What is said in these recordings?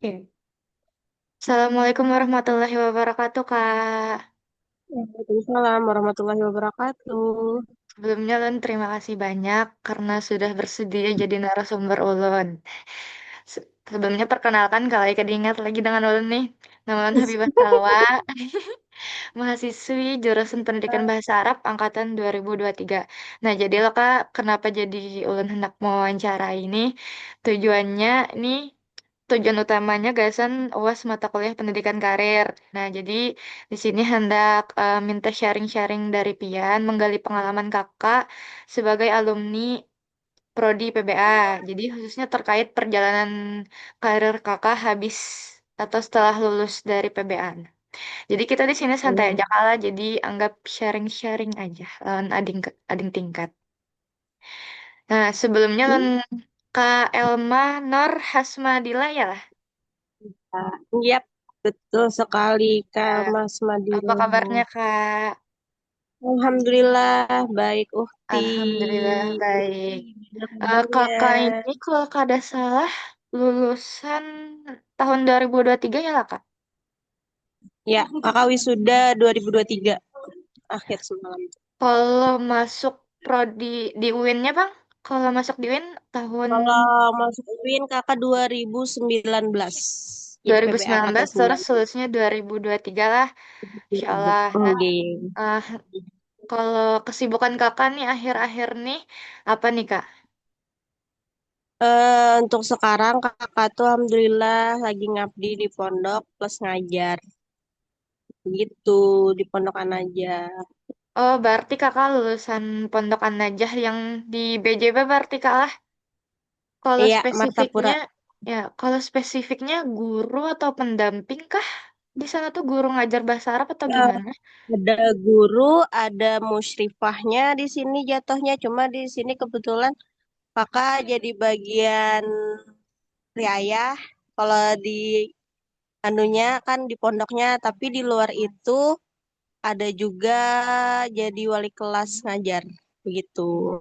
Oke. Assalamualaikum warahmatullahi wabarakatuh, Kak. Waalaikumsalam warahmatullahi wabarakatuh. Sebelumnya, Ulun terima kasih banyak karena sudah bersedia jadi narasumber Ulun. Sebelumnya perkenalkan kalau Ika diingat lagi dengan Ulun nih. Nama Ulun Habibah Salwa, mahasiswi jurusan Pendidikan Bahasa Arab angkatan 2023. Nah, jadi lo Kak, kenapa jadi Ulun hendak mau wawancara ini? Tujuannya nih Tujuan utamanya gasan UAS mata kuliah pendidikan karir. Nah, jadi di sini hendak minta sharing-sharing dari Pian, menggali pengalaman kakak sebagai alumni Prodi PBA. Jadi khususnya terkait perjalanan karir kakak habis atau setelah lulus dari PBA. Jadi kita di sini santai aja kalah, jadi anggap sharing-sharing aja lawan ading tingkat. Nah, sebelumnya lawan Kak Elma Nur Hasmadila ya lah. Iya, betul sekali, Kak Ya, Mas apa Madila. kabarnya Kak? Alhamdulillah, baik, Uhti. Alhamdulillah baik. Gimana kabarnya? Kakak ini kalau kada salah lulusan tahun 2023 ya lah Kak? Ya, Kakak wisuda 2023, akhir semalam. Kalau masuk prodi di UIN-nya Bang? Kalau masuk di UIN tahun Kalau masuk UIN, Kakak 2019. Jadi PBA 2019 angkatan terus 9. lulusnya 2023 lah. Insya Allah. Nah, Oke. eh, kalau kesibukan kakak nih akhir-akhir nih apa nih Kak? Untuk sekarang kakak tuh alhamdulillah lagi ngabdi di pondok plus ngajar gitu di pondokan aja. Oh, berarti kakak lulusan Pondok An-Najah yang di BJB berarti kak lah. Kalau Iya, spesifiknya, Martapura. ya, kalau spesifiknya guru atau pendamping kah? Di sana tuh guru ngajar bahasa Arab atau Eh, gimana? ada guru, ada musyrifahnya di sini jatuhnya. Cuma di sini kebetulan kakak jadi bagian riayah. Kalau di anunya kan di pondoknya, tapi di luar itu ada juga jadi wali kelas ngajar begitu.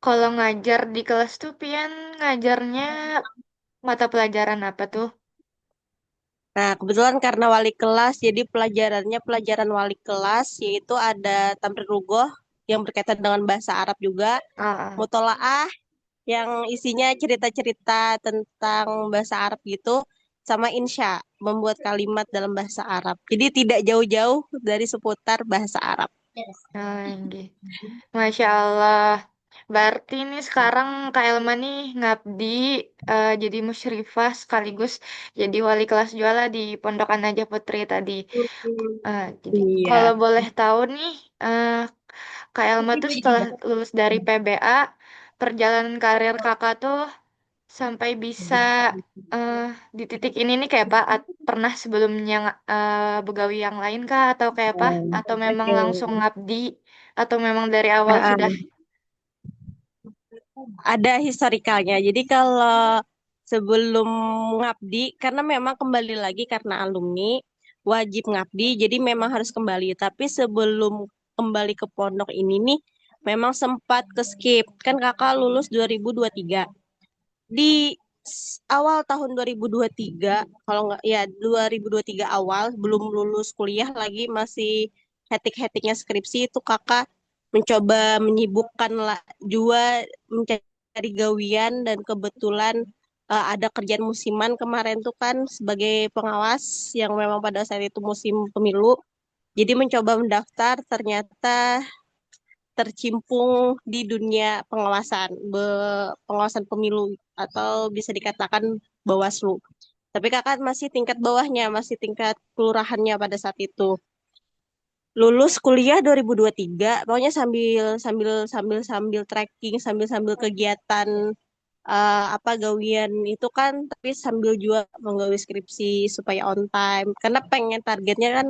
Kalau ngajar di kelas tuh Pian ngajarnya mata pelajaran apa tuh? Nah, kebetulan karena wali kelas, jadi pelajarannya pelajaran wali kelas, yaitu ada tamrin lugoh yang berkaitan dengan bahasa Arab juga, Ah, ah. mutolaah yang isinya cerita-cerita tentang bahasa Arab gitu, sama insya, membuat kalimat dalam bahasa Arab. Jadi tidak jauh-jauh dari seputar bahasa Arab. Oh, nggih. Masya Allah. Berarti ini sekarang Kak Elma nih ngabdi jadi musyrifah sekaligus jadi wali kelas juala di Pondokan Najah Putri tadi. Jadi kalau Iya. boleh tahu nih, eh, Kak Elma tuh setelah lulus dari PBA, perjalanan karir kakak tuh sampai bisa eh, di titik ini nih kayak apa? Pernah sebelumnya begawi yang lain kah? Atau kayak apa? Atau memang langsung Oke. ngabdi? Atau memang dari awal Ah, sudah? ah. Ada historikalnya. Jadi kalau sebelum ngabdi, karena memang kembali lagi karena alumni, wajib ngabdi, jadi memang harus kembali. Tapi sebelum kembali ke pondok ini nih, memang sempat ke skip. Kan kakak lulus 2023. Di awal tahun 2023, kalau nggak, ya 2023 awal, belum lulus kuliah lagi, masih hetik-hetiknya skripsi, itu kakak mencoba menyibukkan lah jua mencari gawian dan kebetulan ada kerjaan musiman kemarin tuh kan sebagai pengawas yang memang pada saat itu musim pemilu. Jadi mencoba mendaftar ternyata tercimpung di dunia pengawasan, pengawasan pemilu atau bisa dikatakan Bawaslu. Tapi kakak masih tingkat bawahnya, masih tingkat kelurahannya pada saat itu. Lulus kuliah 2023, pokoknya sambil sambil sambil sambil trekking, sambil sambil kegiatan apa gawian itu kan, tapi sambil juga menggawi skripsi supaya on time. Karena pengen targetnya kan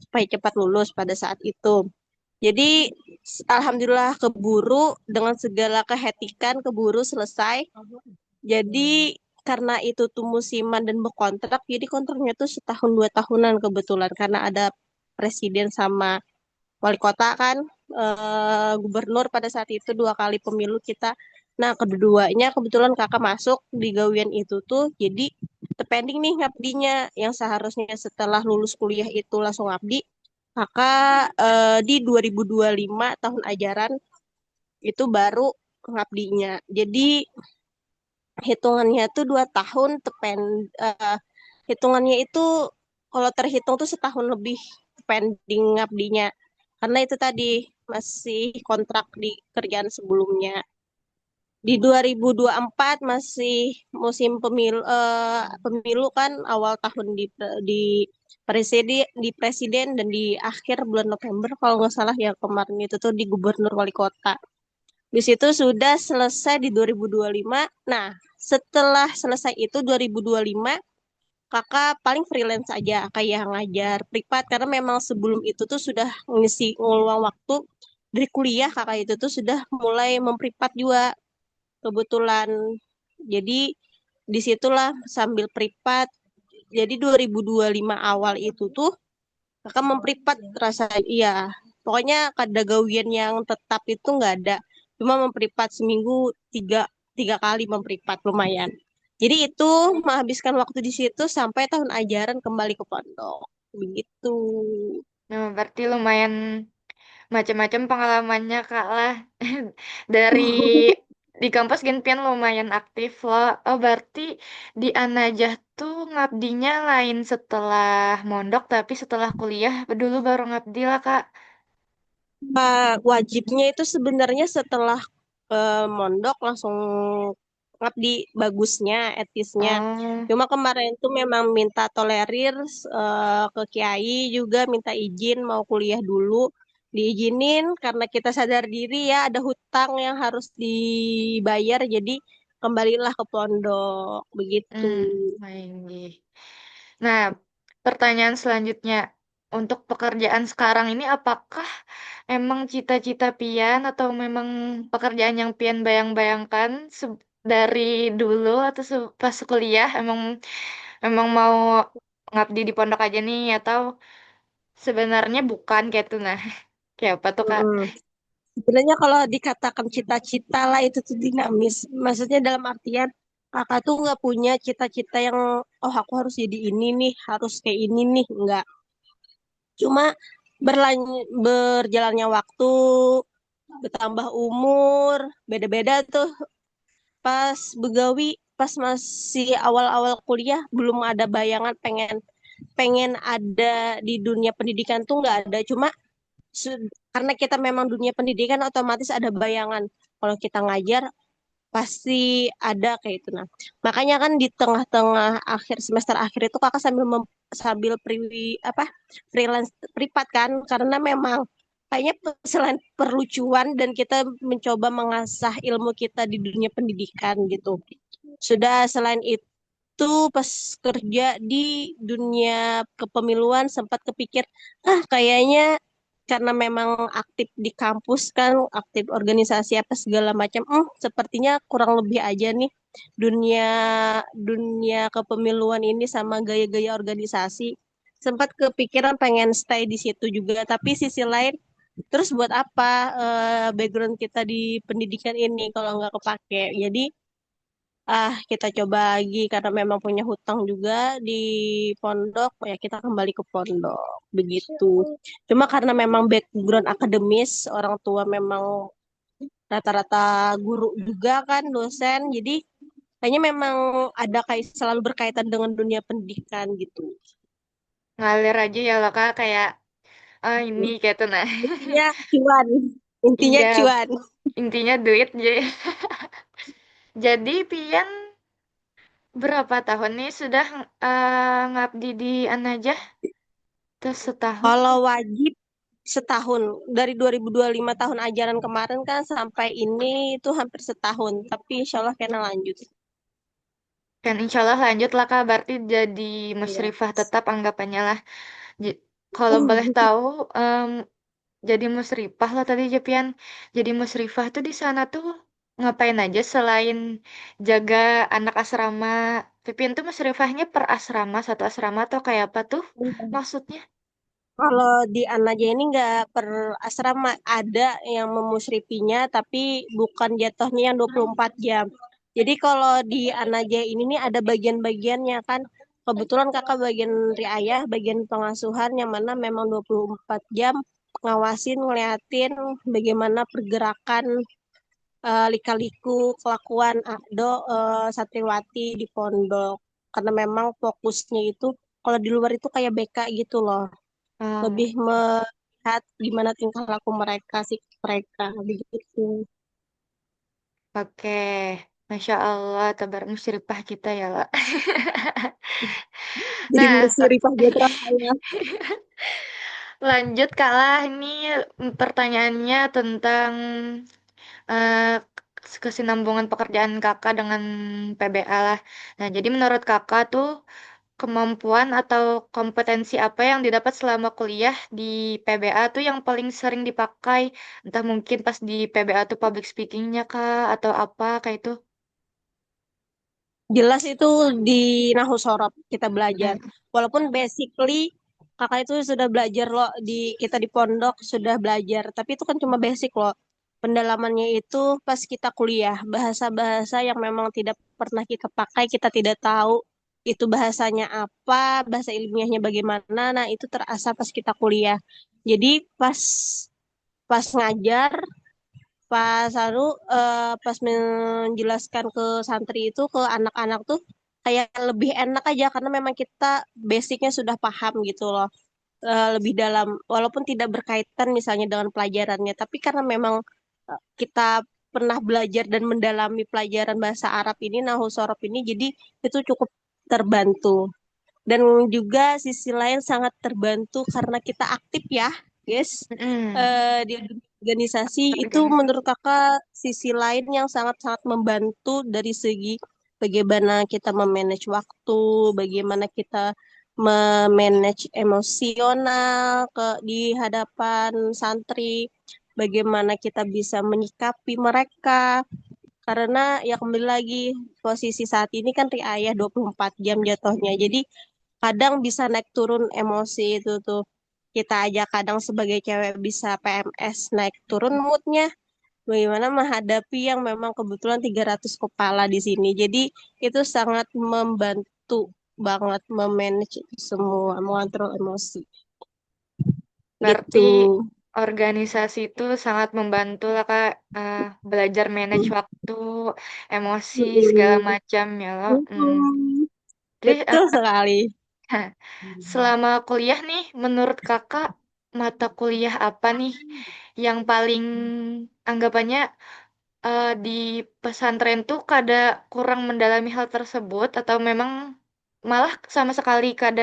supaya cepat lulus pada saat itu. Jadi alhamdulillah keburu dengan segala kehetikan keburu selesai. Jadi karena itu tuh musiman dan berkontrak, jadi kontraknya tuh setahun 2 tahunan kebetulan karena ada presiden sama wali kota kan, gubernur pada saat itu 2 kali pemilu kita. Nah, keduanya kebetulan kakak masuk di gawian itu tuh, jadi pending nih ngabdinya, yang seharusnya setelah lulus kuliah itu langsung ngabdi, kakak di 2025 tahun ajaran itu baru ngabdinya. Jadi hitungannya tuh 2 tahun hitungannya itu kalau terhitung tuh setahun lebih pending ngabdinya. Karena itu tadi masih kontrak di kerjaan sebelumnya. Di 2024 masih musim pemilu kan awal tahun di presiden dan di akhir bulan November kalau nggak salah ya kemarin itu tuh di gubernur wali kota. Di situ sudah selesai di 2025. Nah, setelah selesai itu 2025 kakak paling freelance aja kayak ngajar privat karena memang sebelum itu tuh sudah ngisi ngeluang waktu dari kuliah kakak itu tuh sudah mulai memprivat juga kebetulan. Jadi disitulah sambil privat. Jadi 2025 awal itu tuh kakak memprivat rasa iya. Pokoknya kada gawian yang tetap itu nggak ada. Cuma memprivat seminggu tiga, tiga kali memprivat lumayan. Jadi itu menghabiskan waktu di situ sampai tahun ajaran kembali ke pondok. Begitu. Nah, berarti lumayan macam-macam pengalamannya Kak lah. Dari di kampus Genpian lumayan aktif loh. Oh, berarti di Anajah tuh ngabdinya lain setelah mondok, tapi setelah kuliah dulu baru ngabdi lah Kak. Wajibnya itu sebenarnya setelah mondok langsung ngabdi bagusnya, etisnya. Oh, Cuma kemarin tuh memang minta tolerir ke kiai juga minta izin mau kuliah dulu. Diizinin karena kita sadar diri ya ada hutang yang harus dibayar jadi kembalilah ke pondok begitu. hmm, main. Nah, pertanyaan selanjutnya, untuk pekerjaan sekarang ini apakah emang cita-cita Pian atau memang pekerjaan yang Pian bayang-bayangkan dari dulu atau pas kuliah emang emang mau ngabdi di pondok aja nih atau sebenarnya bukan kayak tuh nah. Kayak apa tuh Kak? Mm-mm. Sebenarnya kalau dikatakan cita-cita lah itu tuh dinamis. Maksudnya dalam artian kakak tuh nggak punya cita-cita yang oh aku harus jadi ini nih, harus kayak ini nih, nggak. Cuma berjalannya waktu, bertambah umur, beda-beda tuh. Pas begawi, pas masih awal-awal kuliah belum ada bayangan pengen pengen ada di dunia pendidikan tuh nggak ada. Cuma karena kita memang dunia pendidikan otomatis ada bayangan kalau kita ngajar pasti ada kayak itu. Nah, makanya kan di tengah-tengah akhir semester akhir itu kakak sambil freelance privat kan karena memang kayaknya selain perlucuan dan kita mencoba mengasah ilmu kita di dunia pendidikan gitu. Sudah selain itu pas kerja di dunia kepemiluan sempat kepikir kayaknya karena memang aktif di kampus kan aktif organisasi apa segala macam sepertinya kurang lebih aja nih dunia dunia kepemiluan ini sama gaya-gaya organisasi sempat kepikiran pengen stay di situ juga tapi sisi lain terus buat apa background kita di pendidikan ini kalau nggak kepake jadi kita coba lagi karena memang punya hutang juga di pondok, ya kita kembali ke pondok. Begitu. Cuma karena memang background akademis, orang tua memang rata-rata guru juga kan, dosen. Jadi kayaknya memang ada kayak selalu berkaitan dengan dunia pendidikan gitu. Ngalir aja ya loh Kak kayak ah ini kayak tuh nah. Intinya cuan. Intinya Iya, cuan. intinya duit jadi. Jadi Pian berapa tahun nih sudah ngabdi di Anajah? Terus setahun? Kalau wajib setahun dari 2025 tahun ajaran kemarin kan sampai ini itu hampir setahun tapi insya Allah kena lanjut. Kan insya Allah lanjut lah Kak, berarti jadi Iya. musyrifah tetap anggapannya lah. Kalau boleh tahu, em, jadi musyrifah lah tadi Jepian. Jadi musyrifah tuh di sana tuh ngapain aja selain jaga anak asrama? Jepian tuh musyrifahnya per asrama, satu asrama atau kayak apa tuh maksudnya? Kalau di Anaja ini nggak per asrama ada yang memusrifinya tapi bukan jatuhnya yang 24 jam. Jadi kalau di Anaja ini nih ada bagian-bagiannya kan. Kebetulan kakak bagian riayah, bagian pengasuhan yang mana memang 24 jam ngawasin, ngeliatin bagaimana pergerakan lika-liku kelakuan Satriwati di pondok. Karena memang fokusnya itu kalau di luar itu kayak BK gitu loh. Oh, Lebih melihat gimana tingkah laku mereka sih mereka begitu. oke. Masya Allah, tabar musyrifah kita ya, lah. Jadi Nah, Mesir Rifah Jatra saya. lanjut kalah ini pertanyaannya tentang eh, kesinambungan pekerjaan kakak dengan PBA lah. Nah, jadi menurut kakak tuh kemampuan atau kompetensi apa yang didapat selama kuliah di PBA tuh yang paling sering dipakai? Entah mungkin pas di PBA tuh public speakingnya kak atau apa kayak itu. Jelas itu di Nahu Sorop kita belajar. Hmm. Walaupun basically kakak itu sudah belajar loh di kita di pondok sudah belajar, tapi itu kan cuma basic loh. Pendalamannya itu pas kita kuliah, bahasa-bahasa yang memang tidak pernah kita pakai, kita tidak tahu itu bahasanya apa, bahasa ilmiahnya bagaimana. Nah, itu terasa pas kita kuliah. Jadi pas pas ngajar pas menjelaskan ke santri itu ke anak-anak tuh kayak lebih enak aja karena memang kita basicnya sudah paham gitu loh. Lebih dalam walaupun tidak berkaitan misalnya dengan pelajarannya tapi karena memang kita pernah belajar dan mendalami pelajaran bahasa Arab ini Nahu Sorob ini jadi itu cukup terbantu dan juga sisi lain sangat terbantu karena kita aktif ya, guys. Mm-mm. Di organisasi itu Organisasi. menurut kakak sisi lain yang sangat-sangat membantu dari segi bagaimana kita memanage waktu, bagaimana kita memanage emosional di hadapan santri, bagaimana kita bisa menyikapi mereka. Karena ya kembali lagi posisi saat ini kan riayah 24 jam jatuhnya. Jadi kadang bisa naik turun emosi itu tuh. Kita aja kadang sebagai cewek bisa PMS naik turun moodnya. Bagaimana menghadapi yang memang kebetulan 300 kepala di sini. Jadi itu sangat membantu banget memanage itu semua, mengontrol emosi Berarti gitu. organisasi itu sangat membantu lah Kak, belajar manage waktu, emosi segala Mm-mm. macam ya loh. Mm-mm. Jadi Betul sekali. selama kuliah nih, menurut Kakak mata kuliah apa nih yang paling anggapannya di pesantren tuh kada kurang mendalami hal tersebut atau memang malah sama sekali kada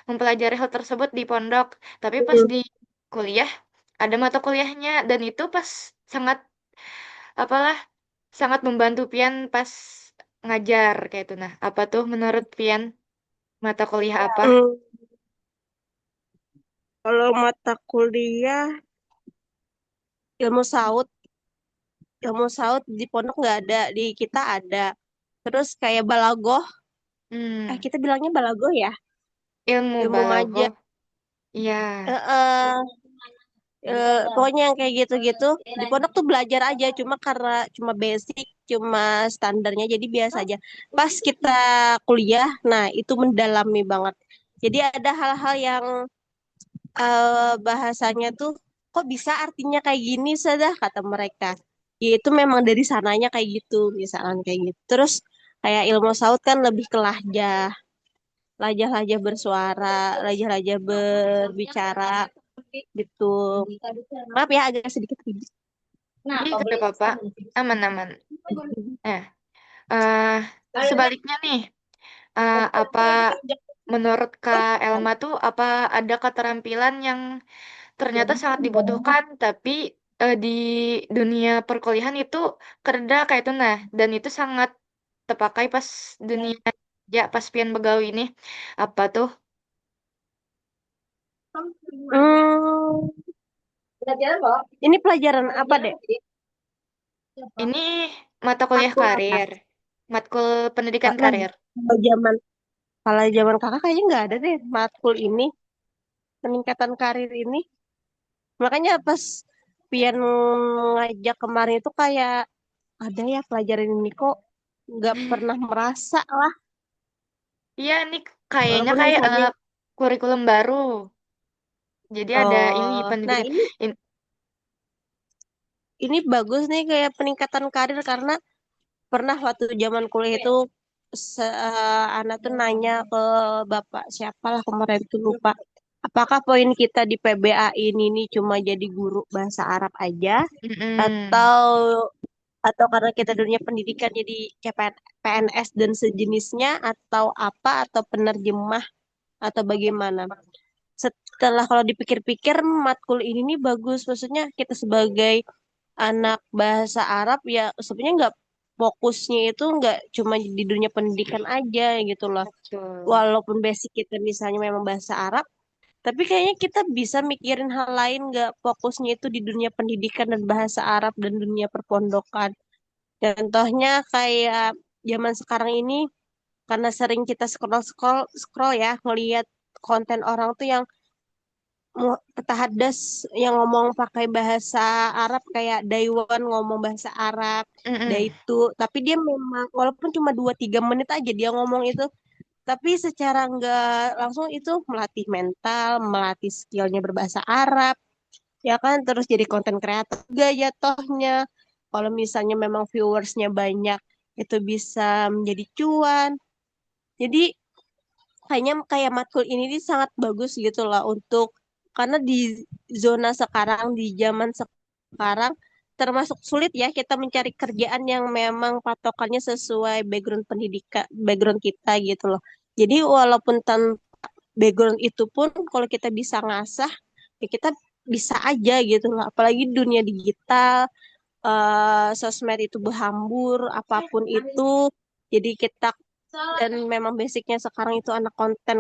mempelajari hal tersebut di pondok, tapi pas Mm. di kuliah ada mata kuliahnya dan itu pas sangat apalah sangat membantu Pian pas ngajar kayak itu. Nah, apa tuh menurut Pian mata kuliah apa? Mm. Kalau mata kuliah ilmu saut ilmu saut di pondok nggak ada, di kita ada. Terus kayak balagoh, Hmm, kita bilangnya balagoh ya, ilmu ilmu balago. ngaja. Iya. Eh, eh, pokoknya yang kayak gitu-gitu di pondok tuh belajar aja, cuma karena cuma basic, cuma standarnya jadi biasa aja. Pas kita kuliah, nah itu mendalami banget. Jadi ada hal-hal yang bahasanya tuh kok bisa artinya kayak gini sudah kata mereka. Ya, itu memang dari sananya kayak gitu, misalnya kayak gitu. Terus kayak ilmu saut kan lebih ke lahjah, lajah-lajah bersuara, lajah-lajah berbicara gitu. Maaf ya agak sedikit ribet. Ih, gak apa-apa. Aman-aman. Eh, eh, sebaliknya nih, apa menurut Kak Elma tuh apa ada keterampilan yang ternyata sangat dibutuhkan tapi di dunia perkuliahan itu kerja kayak itu nah dan itu sangat terpakai pas dunia ya pas pian begawi ini apa tuh Hmm, ini pelajaran apa deh? ini mata kuliah Matkul apa? karir matkul pendidikan Nah, karir. kalau zaman kakak kayaknya nggak ada deh matkul ini, peningkatan karir ini. Makanya pas Pian ngajak kemarin itu kayak ada ya pelajaran ini kok. nggak pernah merasa lah. Iya, ini kayaknya Walaupun kayak misalnya, kurikulum baru. Jadi ada ini oh, nah pendidikan. ini bagus nih kayak peningkatan karir karena pernah waktu zaman kuliah itu anak tuh nanya ke bapak siapalah kemarin tuh lupa. Apakah poin kita di PBA ini cuma jadi guru bahasa Arab aja Mm-mm. atau karena kita dunia pendidikan jadi kayak PNS dan sejenisnya atau apa atau penerjemah atau bagaimana? Setelah kalau dipikir-pikir matkul ini nih bagus, maksudnya kita sebagai anak bahasa Arab ya sebenarnya nggak fokusnya itu nggak cuma di dunia pendidikan aja gitu loh. Betul. Walaupun basic kita misalnya memang bahasa Arab, tapi kayaknya kita bisa mikirin hal lain nggak fokusnya itu di dunia pendidikan dan bahasa Arab dan dunia perpondokan. Contohnya kayak zaman sekarang ini karena sering kita scroll scroll scroll ya ngelihat konten orang tuh yang petahadas yang ngomong pakai bahasa Arab kayak Daiwan ngomong bahasa Arab, Mm-mm. Daitu, tapi dia memang walaupun cuma 2-3 menit aja dia ngomong itu, tapi secara nggak langsung itu melatih mental, melatih skillnya berbahasa Arab, ya kan, terus jadi konten kreator juga jatuhnya. Kalau misalnya memang viewersnya banyak, itu bisa menjadi cuan. Jadi kayaknya kayak matkul ini nih sangat bagus gitu lah untuk karena di zona sekarang di zaman sekarang termasuk sulit ya kita mencari kerjaan yang memang patokannya sesuai background pendidikan background kita gitu loh. Jadi walaupun tanpa background itu pun kalau kita bisa ngasah ya kita bisa aja gitu loh. Apalagi dunia digital, sosmed itu berhambur apapun itu. Jadi kita dan memang basicnya sekarang itu anak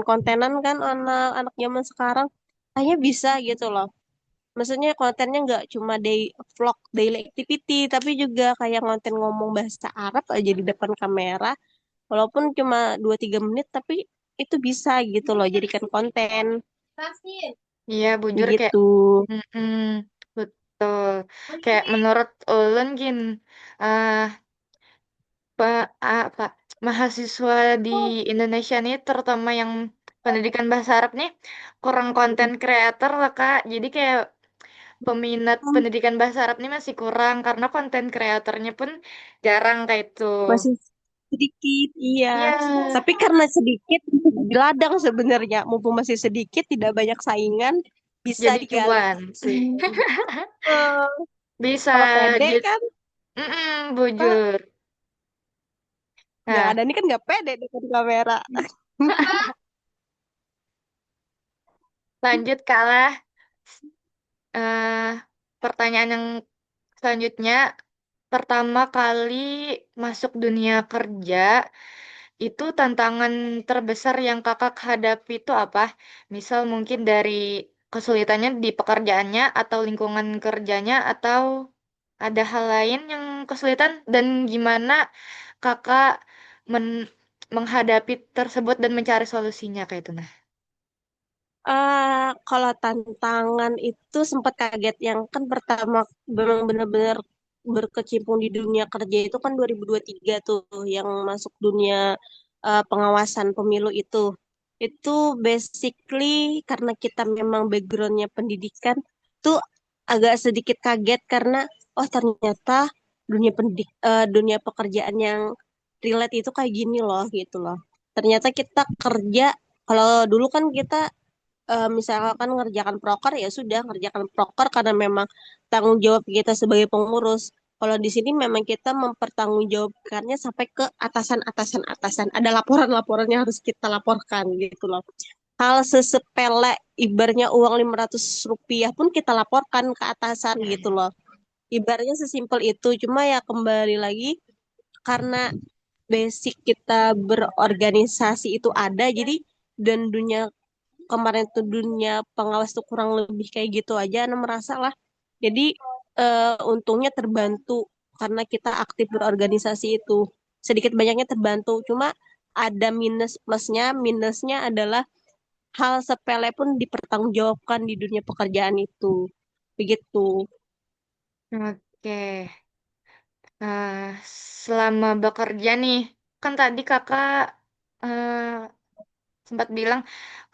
kontenan kan anak-anak zaman sekarang kayaknya bisa gitu loh. Maksudnya kontennya nggak cuma vlog daily activity tapi juga kayak konten ngomong bahasa Arab aja di depan kamera walaupun cuma 2-3 menit tapi itu bisa gitu loh jadikan konten Iya, bujur kayak begitu. mm-mm. Betul. Kayak menurut ulun gin, eh apa mahasiswa di Indonesia nih terutama yang pendidikan bahasa Arab nih kurang konten kreator lah Kak. Jadi kayak peminat Hmm, pendidikan bahasa Arab nih masih kurang karena konten kreatornya pun jarang kayak itu. masih sedikit iya Iya, tapi karena sedikit di ladang sebenarnya mumpung masih sedikit tidak banyak saingan bisa jadi digali cuan. sih. Eh, Bisa kalau pede jadi kan apa bujur. yang Nah, ada ini kan nggak pede depan kamera. lanjut kalah. eh Pertanyaan yang selanjutnya, pertama kali masuk dunia kerja, itu tantangan terbesar yang kakak hadapi itu apa? Misal mungkin dari kesulitannya di pekerjaannya atau lingkungan kerjanya atau ada hal lain yang kesulitan dan gimana kakak men- menghadapi tersebut dan mencari solusinya kayak itu nah. Kalau tantangan itu sempat kaget yang kan pertama memang benar-benar berkecimpung di dunia kerja itu kan 2023 tuh yang masuk dunia pengawasan pemilu itu. Itu basically karena kita memang backgroundnya pendidikan tuh agak sedikit kaget karena oh ternyata dunia pekerjaan yang relate itu kayak gini loh gitu loh. Ternyata kita kerja kalau dulu kan kita misalkan ngerjakan proker ya sudah ngerjakan proker karena memang tanggung jawab kita sebagai pengurus. Kalau di sini memang kita mempertanggungjawabkannya sampai ke atasan. Ada laporan-laporan yang harus kita laporkan gitu loh. Hal sesepele ibaratnya uang 500 rupiah pun kita laporkan ke atasan gitu loh. Ibaratnya sesimpel itu. Cuma ya kembali lagi karena basic kita berorganisasi itu ada jadi dan dunia kemarin tuh dunia pengawas tuh kurang lebih kayak gitu aja Ana merasa lah jadi untungnya terbantu karena kita aktif berorganisasi itu sedikit banyaknya terbantu cuma ada minusnya adalah hal sepele pun dipertanggungjawabkan di dunia pekerjaan itu begitu. Oke. Nah, selama bekerja nih, kan tadi kakak eh, sempat bilang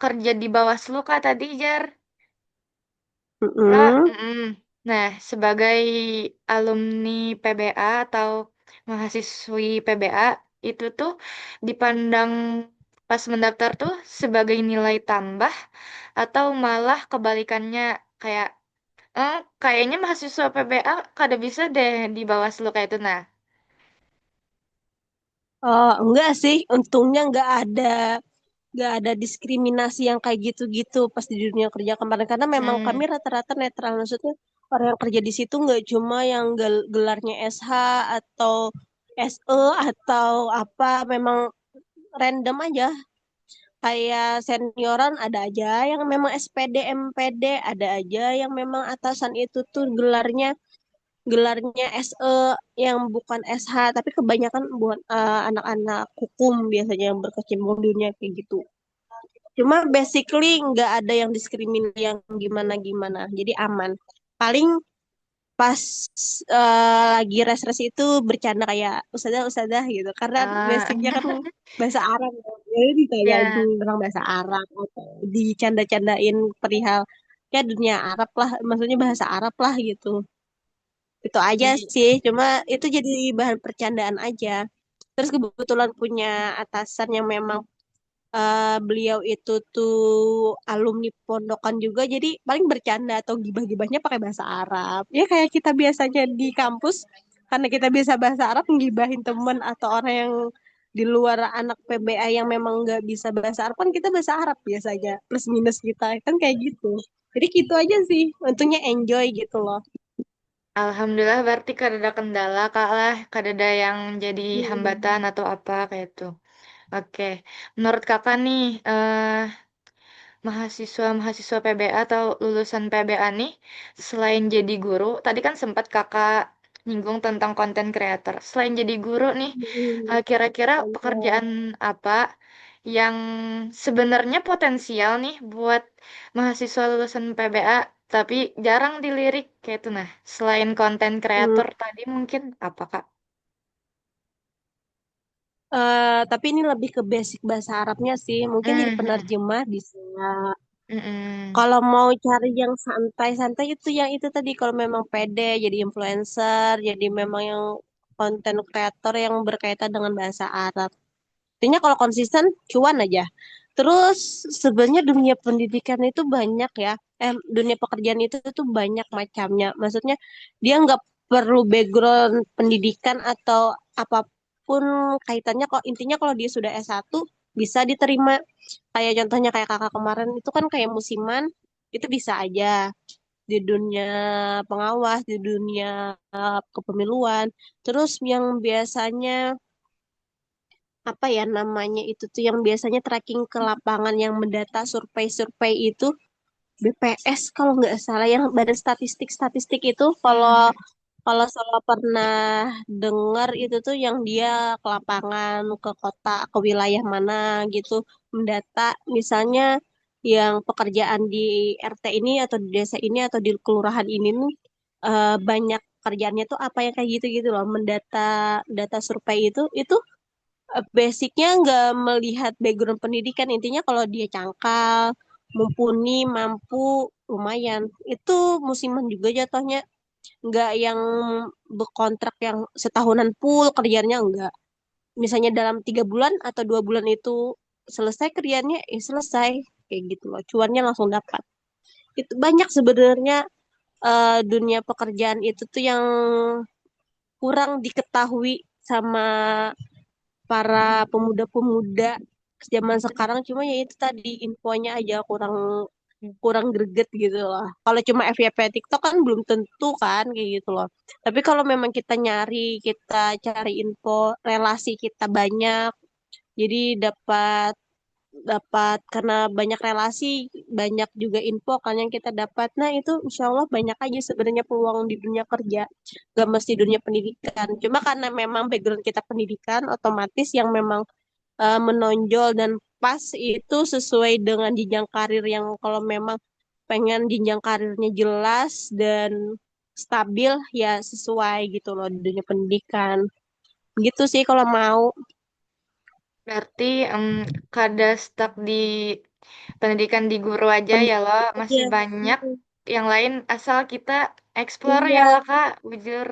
kerja di Bawaslu kak tadi Jar. Kak, Mm-mm. nah, sebagai alumni PBA atau mahasiswi PBA, itu tuh dipandang pas mendaftar tuh sebagai nilai tambah atau malah kebalikannya kayak, kayaknya mahasiswa PBA kada bisa deh di Bawaslu kayak itu. Nah, Oh, enggak sih, untungnya nggak ada diskriminasi yang kayak gitu-gitu pas di dunia kerja kemarin karena memang kami hmm, rata-rata netral maksudnya orang yang kerja di situ nggak cuma yang gelarnya SH atau SE atau apa memang random aja kayak senioran ada aja yang memang SPD MPD ada aja yang memang atasan itu tuh gelarnya SE yang bukan SH tapi kebanyakan buat anak-anak hukum biasanya yang berkecimpung di dunia kayak gitu. Cuma basically nggak ada yang diskriminasi yang gimana-gimana. Jadi aman. Paling pas lagi res-res itu bercanda kayak ustazah-ustazah gitu. Karena ah, basicnya kan bahasa Arab. Ya. Jadi ditanyain ya, tentang bahasa Arab. Atau dicanda-candain perihal ya dunia Arab lah. Maksudnya bahasa Arab lah gitu. Itu aja i- sih. Cuma itu jadi bahan percandaan aja. Terus kebetulan punya atasan yang memang beliau itu tuh alumni pondokan juga jadi paling bercanda atau gibah-gibahnya pakai bahasa Arab ya kayak kita biasanya di kampus karena kita bisa bahasa Arab ngibahin temen atau orang yang di luar anak PBA yang memang nggak bisa bahasa Arab kan kita bahasa Arab biasanya plus minus kita kan kayak gitu jadi gitu aja sih untungnya enjoy gitu loh. Alhamdulillah berarti kada ada kendala kak lah, kada ada yang jadi hambatan Hmm. atau apa kayak itu. Oke, menurut kakak nih, mahasiswa-mahasiswa PBA atau lulusan PBA nih, selain jadi guru, tadi kan sempat kakak nyinggung tentang konten creator. Selain jadi guru nih, Hmm. kira-kira Contoh. pekerjaan apa yang sebenarnya potensial nih buat mahasiswa lulusan PBA, tapi jarang dilirik kayak itu. Nah, selain konten Hmm. creator tadi mungkin apa Kak? Tapi ini lebih ke basic bahasa Arabnya sih mungkin jadi Mhm. penerjemah bisa. Mhm. Kalau mau cari yang santai-santai itu yang itu tadi kalau memang pede jadi influencer, jadi memang yang konten kreator yang berkaitan dengan bahasa Arab. Intinya kalau konsisten cuan aja. Terus sebenarnya dunia pendidikan itu banyak ya. Dunia pekerjaan itu tuh banyak macamnya. Maksudnya dia nggak perlu background pendidikan atau apapun kaitannya. Kok intinya kalau dia sudah S1 bisa diterima. Kayak contohnya kayak kakak kemarin itu kan kayak musiman itu bisa aja di dunia pengawas, di dunia kepemiluan. Terus yang biasanya apa ya namanya itu tuh yang biasanya tracking ke lapangan yang mendata survei-survei itu BPS kalau nggak salah yang Badan Statistik itu kalau Mhm. kalau saya pernah dengar itu tuh yang dia ke lapangan ke kota ke wilayah mana gitu mendata misalnya yang pekerjaan di RT ini atau di desa ini atau di kelurahan ini nih banyak kerjaannya tuh apa yang kayak gitu gitu loh mendata data survei itu basicnya nggak melihat background pendidikan intinya kalau dia cangkal mumpuni mampu lumayan itu musiman juga jatuhnya nggak yang berkontrak yang setahunan full kerjanya enggak misalnya dalam 3 bulan atau 2 bulan itu selesai kerjanya selesai kayak gitu loh cuannya langsung dapat itu banyak sebenarnya dunia pekerjaan itu tuh yang kurang diketahui sama para pemuda-pemuda zaman sekarang cuma ya itu tadi infonya aja kurang kurang greget gitu loh. Kalau cuma FYP TikTok kan belum tentu kan kayak gitu loh. Tapi kalau memang kita cari info, relasi kita banyak, jadi dapat dapat karena banyak relasi, banyak juga info kan yang kita dapat. Nah, itu insya Allah banyak aja sebenarnya peluang di dunia kerja. Gak mesti dunia pendidikan. Cuma karena memang background kita pendidikan, otomatis yang memang menonjol dan pas itu sesuai dengan jenjang karir yang kalau memang pengen jenjang karirnya jelas dan stabil ya sesuai gitu loh di dunia pendidikan. Gitu sih kalau mau. Berarti kada stuck di pendidikan di guru aja ya Pendidikan lo, masih aja. banyak yang lain asal kita explore ya Iya. lo Kak, bujur.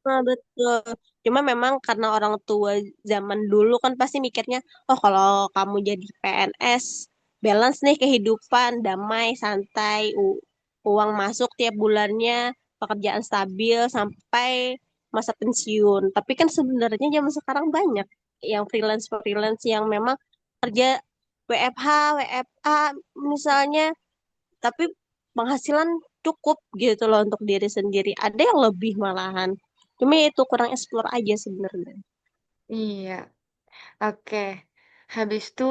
Nah, betul. Cuma memang karena orang tua zaman dulu kan pasti mikirnya, oh kalau kamu jadi PNS, balance nih kehidupan, damai, santai, uang masuk tiap bulannya, pekerjaan stabil sampai masa pensiun. Tapi kan sebenarnya zaman sekarang banyak yang freelance-freelance yang memang kerja WFH, WFA misalnya, tapi penghasilan cukup gitu loh untuk diri sendiri. Ada yang lebih malahan. Cuma ya itu kurang explore aja sebenarnya. Iya, oke. Habis itu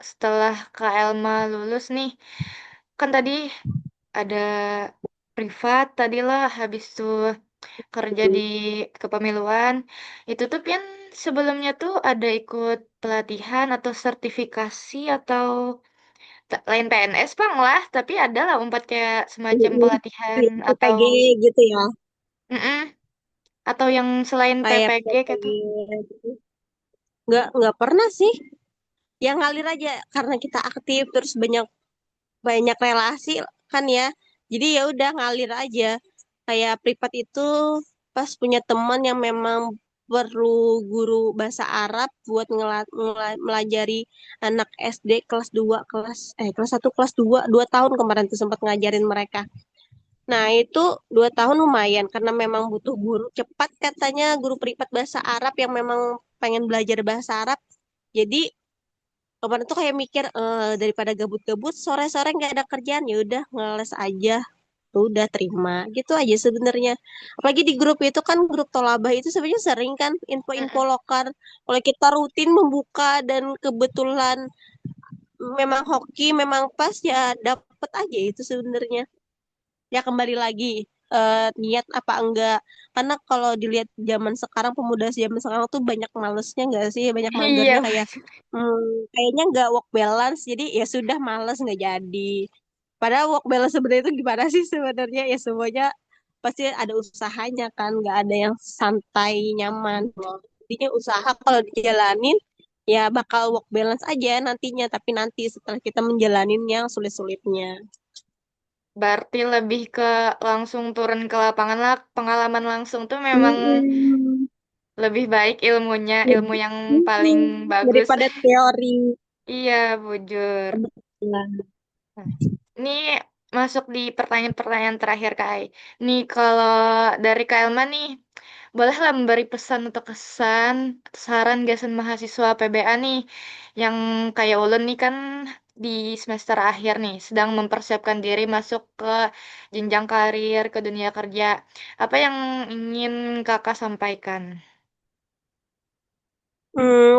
setelah Kak Elma lulus nih, kan tadi ada privat tadi lah, habis itu kerja di kepemiluan. Itu tuh Pian sebelumnya tuh ada ikut pelatihan atau sertifikasi atau lain PNS Bang lah, tapi ada lah umpat kayak semacam pelatihan Kayak atau PPG gitu ya. mm atau yang selain Kayak PPG PPG gitu. gitu. Nggak pernah sih. Yang ngalir aja karena kita aktif terus banyak banyak relasi kan ya. Jadi ya udah ngalir aja. Kayak privat itu pas punya teman yang memang perlu guru bahasa Arab buat melajari anak SD kelas 2 kelas 1 kelas 2 2 tahun kemarin tuh sempat ngajarin mereka. Nah, itu 2 tahun lumayan karena memang butuh guru cepat katanya guru privat bahasa Arab yang memang pengen belajar bahasa Arab. Jadi kemarin tuh kayak mikir daripada gabut-gabut sore-sore nggak ada kerjaan ya udah ngeles aja. Udah terima gitu aja sebenarnya. Apalagi di grup itu kan grup Tolabah itu sebenarnya sering kan info-info Mm-mm. lokal. Kalau kita rutin membuka dan kebetulan memang hoki memang pas ya dapet aja itu sebenarnya. Ya kembali lagi niat apa enggak. Karena kalau dilihat zaman sekarang pemuda zaman sekarang tuh banyak malesnya enggak sih, banyak magernya Iya, kayak kayaknya enggak work balance. Jadi ya sudah males nggak jadi. Padahal work balance sebenarnya itu gimana sih sebenarnya ya semuanya pasti ada usahanya kan, nggak ada yang santai nyaman. Intinya usaha kalau dijalanin ya bakal work balance aja nantinya, tapi nanti setelah kita menjalanin yang sulit-sulitnya. berarti lebih ke langsung turun ke lapangan lah, pengalaman langsung tuh memang Mm-mm. lebih baik ilmunya, ilmu Lebih- yang paling mm-mm. bagus. Daripada teori. Iya, bujur. Kebetulan. Nah, ini masuk di pertanyaan-pertanyaan terakhir Kak Ai. Nih kalau dari Kak Elma nih, bolehlah memberi pesan atau kesan, saran gasan mahasiswa PBA nih, yang kayak ulun nih kan di semester akhir nih, sedang mempersiapkan diri masuk ke jenjang karir, ke dunia kerja. Apa yang ingin Kakak sampaikan?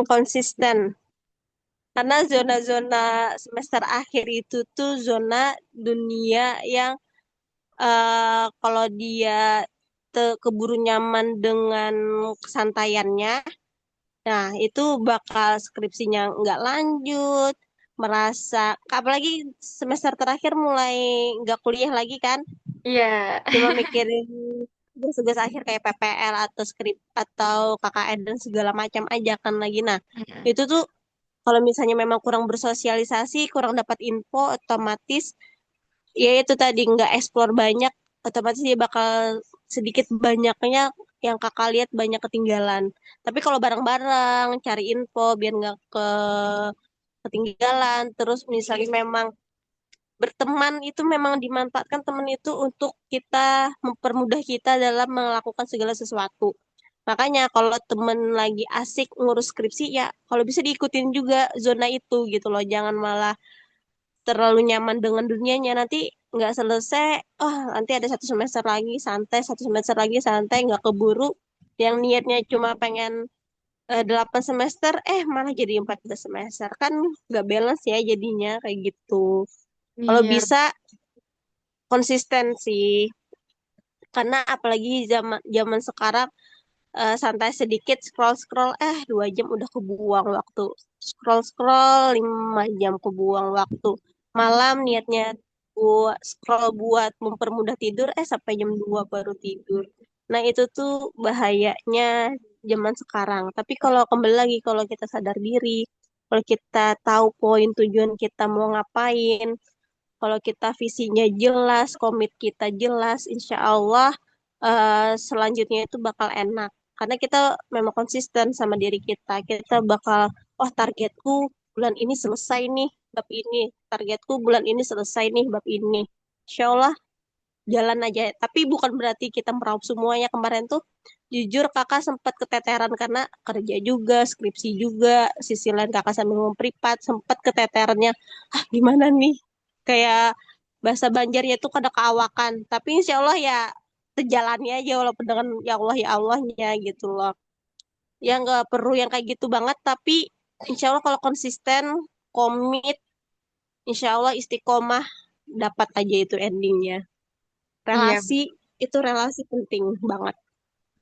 Konsisten. Karena zona-zona semester akhir itu tuh zona dunia yang kalau dia keburu nyaman dengan kesantaiannya, nah itu bakal skripsinya nggak lanjut, merasa, apalagi semester terakhir mulai nggak kuliah lagi kan, Iya. cuma mikirin tugas-tugas akhir kayak PPL atau skrip atau KKN dan segala macam aja kan lagi. Nah, itu tuh kalau misalnya memang kurang bersosialisasi, kurang dapat info, otomatis ya itu tadi nggak explore banyak, otomatis dia bakal sedikit banyaknya yang kakak lihat banyak ketinggalan. Tapi kalau bareng-bareng cari info biar nggak ketinggalan, terus misalnya memang berteman itu memang dimanfaatkan teman itu untuk kita mempermudah kita dalam melakukan segala sesuatu. Makanya kalau temen lagi asik ngurus skripsi ya kalau bisa diikutin juga zona itu gitu loh. Jangan malah terlalu nyaman dengan dunianya nanti nggak selesai. Oh nanti ada 1 semester lagi santai, 1 semester lagi santai nggak keburu. Yang niatnya cuma pengen 8 semester malah jadi 14 semester kan nggak balance ya jadinya kayak gitu. Kalau Iya, bisa konsisten sih. Karena apalagi zaman zaman sekarang santai sedikit scroll scroll 2 jam udah kebuang waktu. Scroll scroll 5 jam kebuang waktu. Malam niatnya scroll buat mempermudah tidur, sampai jam 2 baru tidur. Nah, itu tuh bahayanya zaman sekarang. Tapi kalau kembali lagi, kalau kita sadar diri, kalau kita tahu poin tujuan kita mau ngapain, kalau kita visinya jelas, komit kita jelas, insya Allah selanjutnya itu bakal enak. Karena kita memang konsisten sama diri kita. Kita bakal, oh targetku bulan ini selesai nih bab ini. Targetku bulan ini selesai nih bab ini. Insya Allah jalan aja. Tapi bukan berarti kita meraup semuanya. Kemarin tuh jujur kakak sempat keteteran karena kerja juga, skripsi juga. Sisi lain kakak sambil mempripat, sempat keteterannya. Ah gimana nih? Kayak bahasa Banjarnya tuh kada keawakan. Tapi insya Allah ya terjalani aja walaupun dengan ya Allahnya gitu loh. Ya nggak perlu yang kayak gitu banget. Tapi insya Allah kalau konsisten, komit, insya Allah istiqomah dapat aja itu endingnya. Iya, Relasi itu relasi penting banget.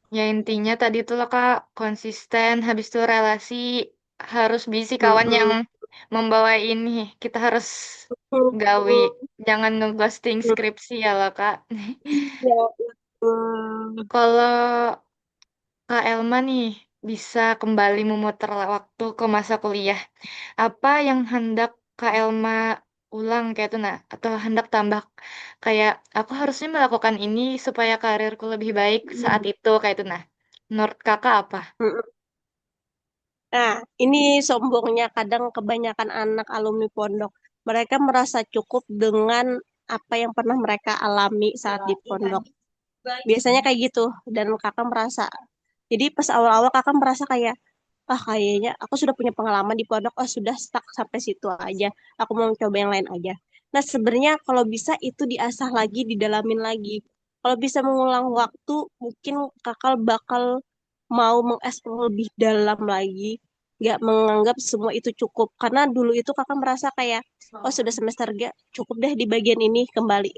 ya intinya tadi tuh lo Kak konsisten, habis itu relasi harus bisi kawan yang Mm-mm. membawa ini. Kita harus gawi, jangan ngeghosting skripsi ya lo Kak. Iya, betul. Kalau Kak Elma nih bisa kembali memutar waktu ke masa kuliah, apa yang hendak Kak Elma ulang kayak itu nah, atau hendak tambah kayak aku harusnya melakukan ini supaya karirku lebih baik saat itu kayak itu nah. Menurut Kakak apa? Mm-mm. Nah, ini sombongnya kadang kebanyakan anak alumni pondok. Mereka merasa cukup dengan apa yang pernah mereka alami saat di pondok. Biasanya kayak gitu. Dan kakak merasa. Jadi pas awal-awal kakak merasa kayak, ah kayaknya aku sudah punya pengalaman di pondok. Oh sudah stuck sampai situ aja. Aku mau coba yang lain aja. Nah sebenarnya kalau bisa itu diasah lagi, didalamin lagi. Kalau bisa mengulang waktu, mungkin kakak bakal mau mengeksplor lebih dalam lagi, nggak menganggap semua itu cukup. Karena dulu itu kakak merasa kayak, oh sudah semester G, cukup deh di bagian ini, kembali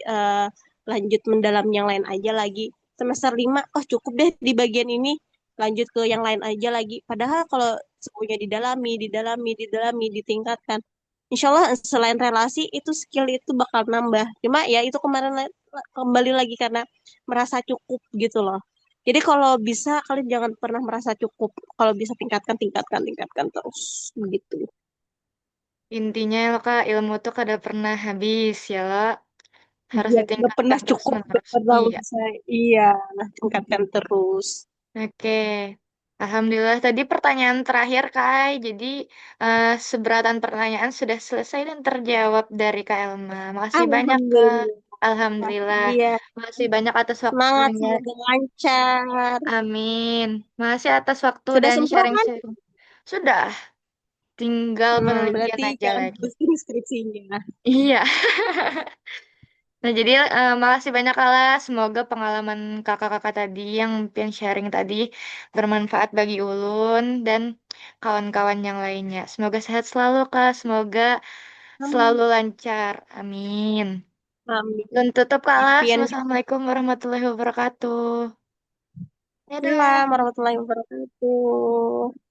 lanjut mendalam yang lain aja lagi. Semester 5 oh cukup deh di bagian ini, lanjut ke yang lain aja lagi. Padahal kalau semuanya didalami, didalami, didalami, ditingkatkan, insya Allah selain relasi, itu skill itu bakal nambah. Cuma ya itu kemarin kembali lagi karena merasa cukup gitu loh. Jadi kalau bisa kalian jangan pernah merasa cukup. Kalau bisa tingkatkan, tingkatkan, tingkatkan terus begitu. Intinya lo Kak ilmu tuh kada pernah habis ya lo harus Iya, nggak pernah ditingkatkan terus cukup, nggak menerus. pernah Iya. usai. Iya, nah tingkatkan terus. Oke, Alhamdulillah tadi pertanyaan terakhir Kai. Jadi seberatan pertanyaan sudah selesai dan terjawab dari Kak Elma. Makasih banyak Kak. Alhamdulillah. Alhamdulillah. Iya, Makasih banyak atas semangat, waktunya. semoga lancar. Amin. Makasih atas waktu Sudah dan semua kan? sharing-sharing. Sudah, tinggal penelitian Berarti aja jangan lagi. pusing skripsinya. Iya. Nah, jadi makasih banyak Allah. Semoga pengalaman kakak-kakak tadi yang sharing tadi bermanfaat bagi Ulun dan kawan-kawan yang lainnya. Semoga sehat selalu, Kak. Semoga selalu Amin. lancar. Amin. Amin. Dan tutup, Kak. Allah. Impian Wassalamualaikum warahmatullahi wabarakatuh. Dadah. Waalaikumsalam warahmatullahi wabarakatuh.